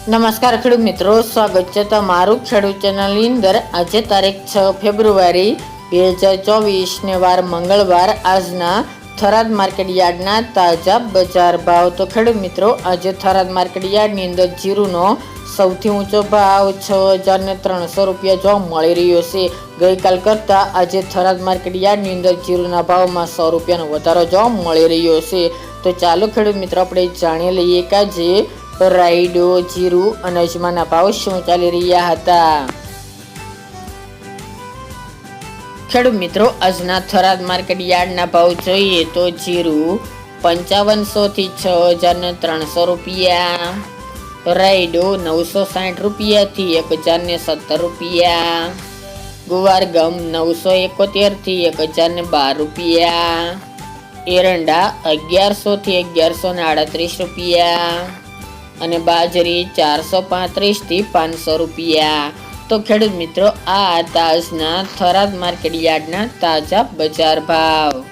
નમસ્કાર ખેડૂત મિત્રો, સ્વાગત છે તમારું ખેડૂત ચેનલની અંદર। આજે તારીખ 6 ફેબ્રુઆરી 2024 ને વાર મંગળવાર। આજના થરાદ માર્કેટ યાર્ડના તાજા બજાર ભાવ। તો ખેડૂત મિત્રો, આજે થરાદ માર્કેટ યાર્ડની અંદર જીરુનો સૌથી ઊંચો ભાવ 6300 રૂપિયા જોવા મળી રહ્યો છે। ગઈકાલ કરતાં આજે થરાદ માર્કેટ યાર્ડની અંદર જીરુના ભાવમાં 100 રૂપિયાનો વધારો જોવા મળી રહ્યો છે। તો ચાલો ખેડૂત મિત્રો, આપણે જાણી લઈએ કે આજે રાયડો, જીરું અને અજમાના ભાવ શું ચાલી રહ્યા હતા। ખેડૂત મિત્રો, આજના થરાદ માર્કેટ યાર્ડના ભાવ જોઈએ તો જીરું 5500 થી 6300 રૂપિયા, રાયડો 960 રૂપિયાથી 1017 રૂપિયા, ગુવાર ગમ 971 થી 1012 રૂપિયા, એરંડા 1100 થી 1138 રૂપિયા અને બાજરી 435 થી 500 રૂપિયા। તો ખેડૂત મિત્રો, આ હતા આજના થરાદ માર્કેટ યાર્ડના તાજા બજાર ભાવ।